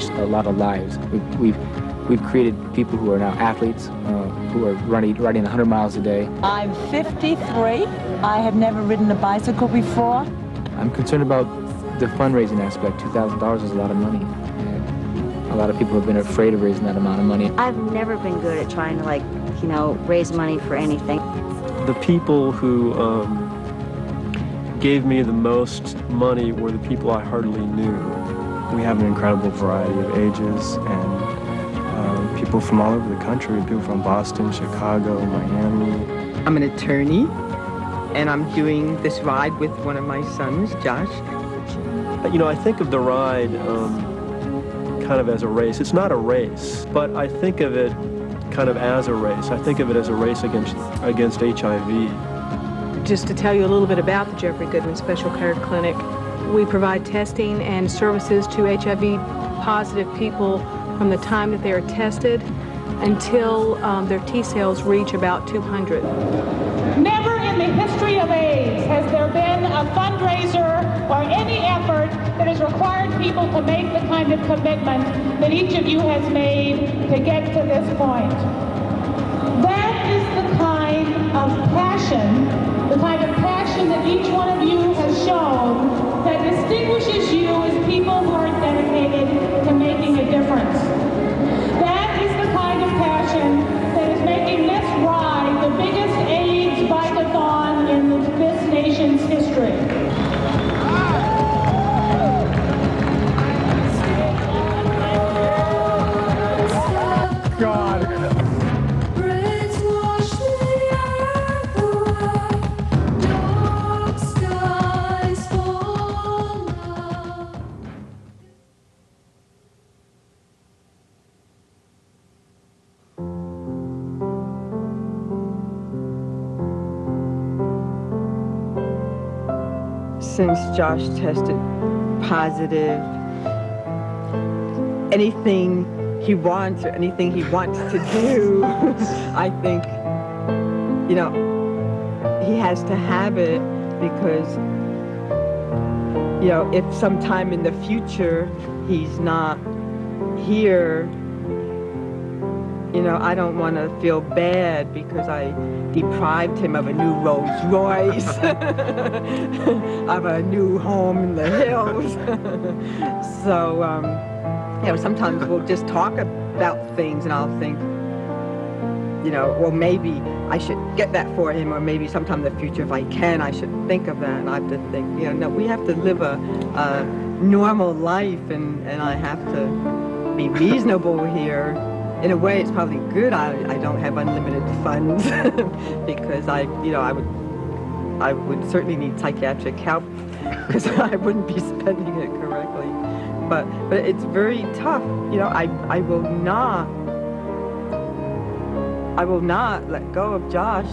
changed a lot of lives. We've created people who are now athletes, who are riding 100 miles a day. I'm 53. I have never ridden a bicycle before. I'm concerned about the fundraising aspect. $2,000 is a lot of money. And a lot of people have been afraid of raising that amount of money. I've never been good at trying to, like, you know, raise money for anything. The people who gave me the most money were the people I hardly knew. We have an incredible variety of ages and people from all over the country, people from Boston, Chicago, Miami. I'm an attorney, and I'm doing this ride with one of my sons, Josh. You know, I think of the ride kind of as a race. It's not a race, but I think of it kind of as a race. I think of it as a race against HIV. Just to tell you a little bit about the Jeffrey Goodman Special Care Clinic, we provide testing and services to HIV-positive people from the time that they are tested until their T cells reach about 200. Never in the history of AIDS has there been a fundraiser or any effort that has required people to make the kind of commitment that each of you has made to get to this point. That is the kind of passion that each one of you has shown that distinguishes you as people who are dedicated to making a difference. That is the kind of passion that is making this ride the biggest AIDS bike-a-thon in this nation's history. God. Since Josh tested positive, anything he wants or anything he wants to do, I think, you know, he has to have it because, you know, if sometime in the future he's not here, you know, I don't want to feel bad because I deprived him of a new Rolls Royce, of a new home in the hills. So, you know, sometimes we'll just talk about things and I'll think, you know, well, maybe I should get that for him, or maybe sometime in the future, if I can, I should think of that. And I have to think, you know, no, we have to live a normal life, and I have to be reasonable here. In a way, it's probably good I don't have unlimited funds because I would certainly need psychiatric help because I wouldn't be spending it correctly. But it's very tough. You know, I will not let go of Josh.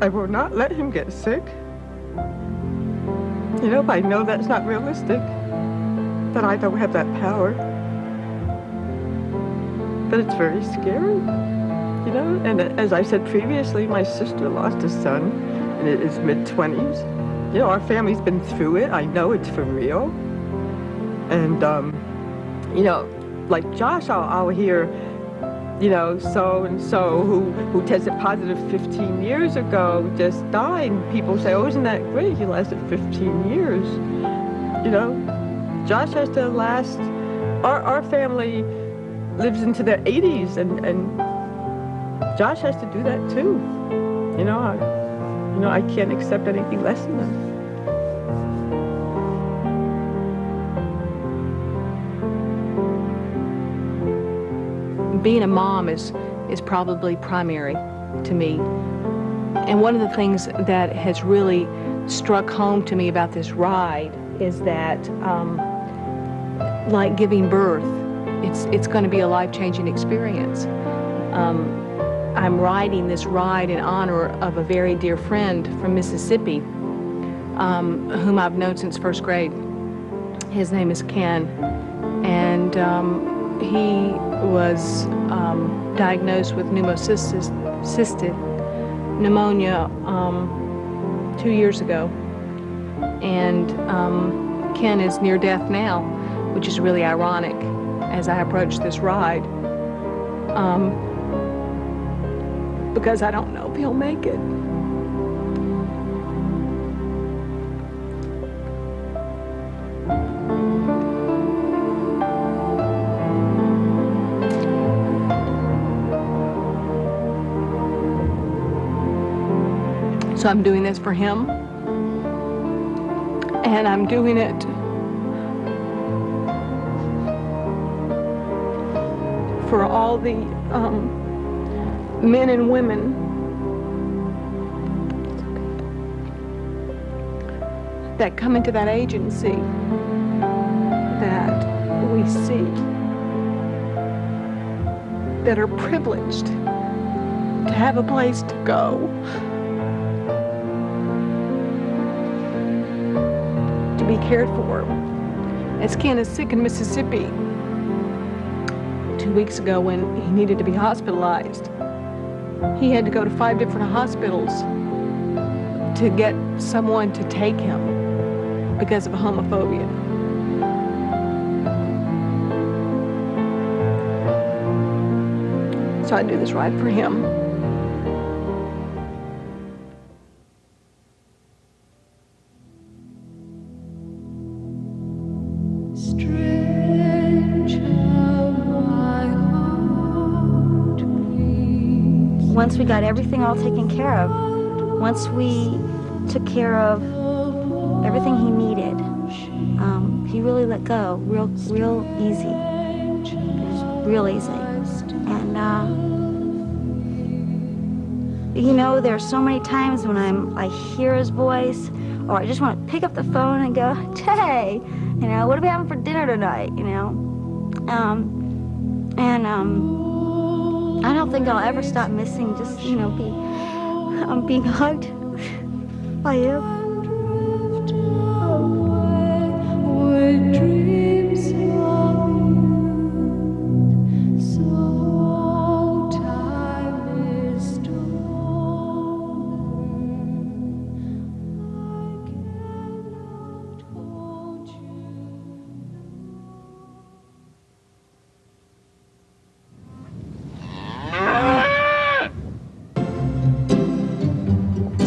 I will not let him get sick. You know, I know that's not realistic, that I don't have that power. But it's very scary, you know? And as I said previously, my sister lost a son in his mid-20s. You know, our family's been through it. I know it's for real. And, you know, like Josh, I'll hear, you know, so-and-so who tested positive 15 years ago just died. And people say, oh, isn't that great? He lasted 15 years, you know? Josh has to last, our family lives into their 80s, and Josh has to do that too. You know, I can't accept anything less than that. Being a mom is probably primary to me. And one of the things that has really struck home to me about this ride is that, like giving birth, it's going to be a life-changing experience. I'm riding this ride in honor of a very dear friend from Mississippi, whom I've known since first grade. His name is Ken, and he was diagnosed with pneumocystis pneumonia 2 years ago, and Ken is near death now, which is really ironic as I approach this ride, because I don't know if he'll make it. So I'm doing this for him, and I'm doing it for all the men and women that come into that agency that we see, that are privileged to have a place to go, to be cared for. As Ken is sick in Mississippi 2 weeks ago when he needed to be hospitalized, he had to go to 5 different hospitals to get someone to take him because of homophobia. So I do this ride for him. Once we got everything all taken care of, once we took care of everything he needed, he really let go real easy, real easy. And you know, there are so many times when I hear his voice, or I just want to pick up the phone and go, "Hey, you know, what are we having for dinner tonight?" You know, I don't think I'll ever stop missing just, you know, being hugged by him.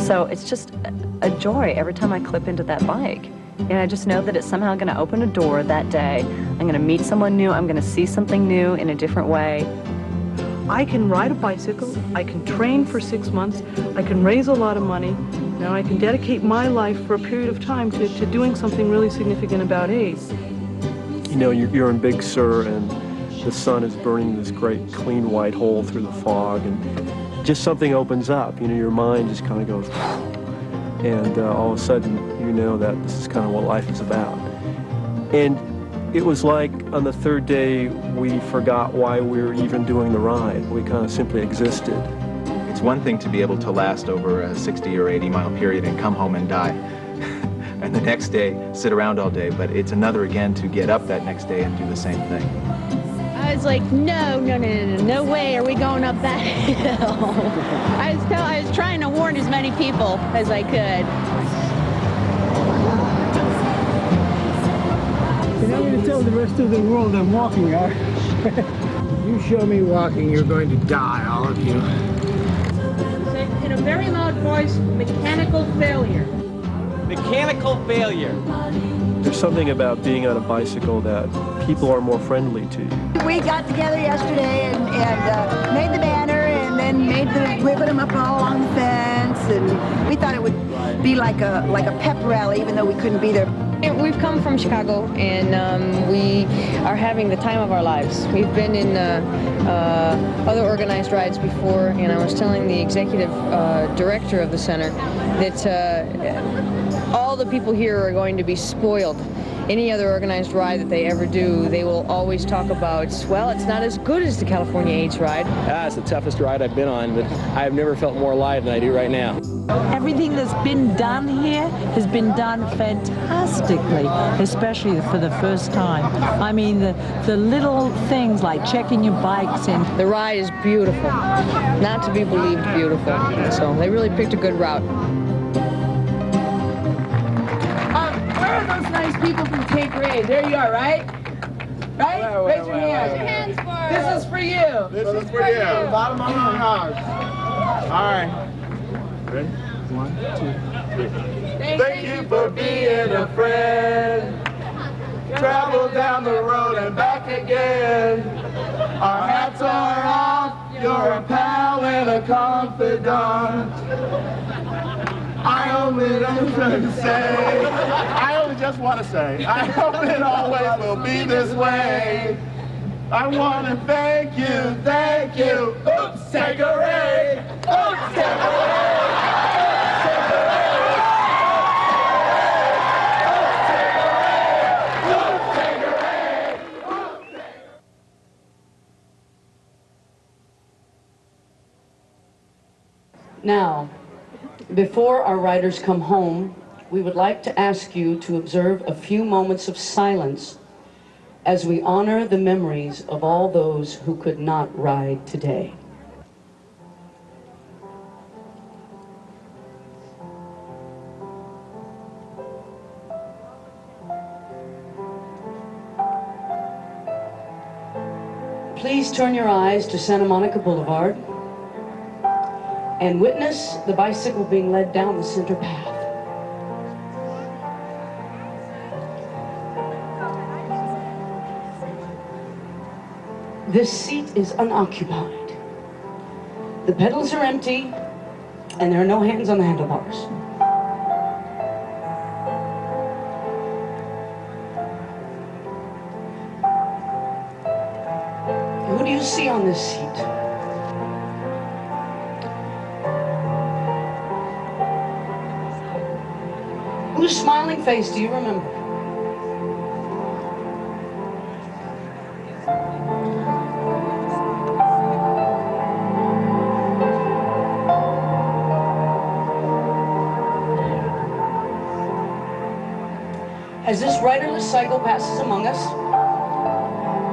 So it's just a joy every time I clip into that bike. And I just know that it's somehow going to open a door that day. I'm going to meet someone new. I'm going to see something new in a different way. I can ride a bicycle. I can train for 6 months. I can raise a lot of money. Now I can dedicate my life for a period of time to doing something really significant about AIDS. You know, you're in Big Sur and the sun is burning this great clean white hole through the fog, and just something opens up. You know, your mind just kind of goes, and all of a sudden you know that this is kind of what life is about. And it was like on the third day we forgot why we were even doing the ride. We kind of simply existed. It's one thing to be able to last over a 60 or 80 mile period and come home and die. And the next day sit around all day, but it's another again to get up that next day and do the same thing. I was like, no way are we going up that hill. I was trying to warn as many people as I could. You're not going to tell the rest of the world I'm walking, are you? Show me walking, you're going to die, all of you. In a very loud voice, mechanical failure. Mechanical failure. There's something about being on a bicycle that people are more friendly to. We got together yesterday and made the banner and then put them up all along the fence, and we thought it would be like a pep rally, even though we couldn't be there. We've come from Chicago, and we are having the time of our lives. We've been in other organized rides before, and I was telling the executive director of the center that all the people here are going to be spoiled. Any other organized ride that they ever do, they will always talk about, well, it's not as good as the California AIDS ride. It's the toughest ride I've been on, but I've never felt more alive than I do right now. Everything that's been done here has been done fantastically, especially for the first time. I mean, the little things like checking your bikes in. The ride is beautiful, not to be believed beautiful. So they really picked a good route. Where are those those nice people from 10th grade. There you are, right? Right? Raise your hands. This is for you. This is for you. Bottom of our hearts. All right. Ready? 1, 2, 3. Thank you for being a friend. Travel down the road and back again. Our hats are off. You're a pal and a confidant. I only just want to say, I hope it always will be this way. I want to thank you, thank you. Oops, take a ray. Oops, take a ray. Now, before our riders come home, we would like to ask you to observe a few moments of silence as we honor the memories of all those who could not ride today. Please turn your eyes to Santa Monica Boulevard and witness the bicycle being led down the center path. This seat is unoccupied. The pedals are empty, and there are no hands on the handlebars. Who do you see on this seat? Whose smiling face do you remember? As this riderless cycle passes among us,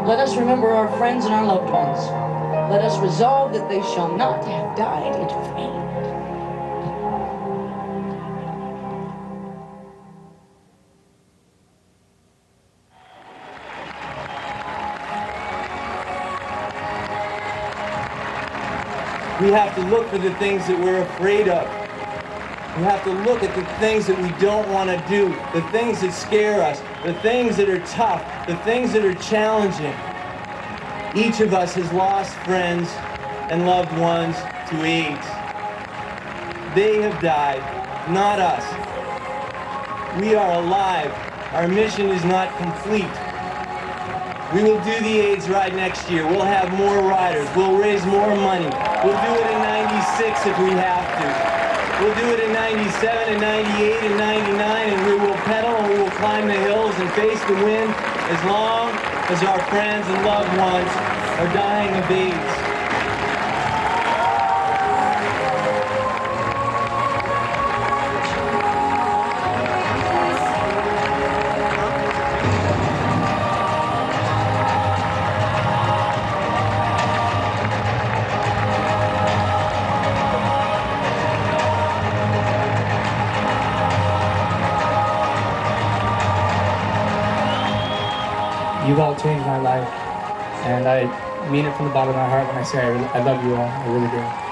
let us remember our friends and our loved ones. Let us resolve that they shall not have died in vain. We have to look for the things that we're afraid of. We have to look at the things that we don't want to do, the things that scare us, the things that are tough, the things that are challenging. Each of us has lost friends and loved ones to AIDS. They have died, not us. We are alive. Our mission is not complete. We will do the AIDS ride next year. We'll have more riders. We'll raise more money. We'll do it in 96 if we have to. We'll do it in 97 and 98 and 99, and we will pedal and we will climb the hills and face the wind as long as our friends and loved ones are dying of AIDS. You've all changed my life, and I mean it from the bottom of my heart when I say I love you all. I really do.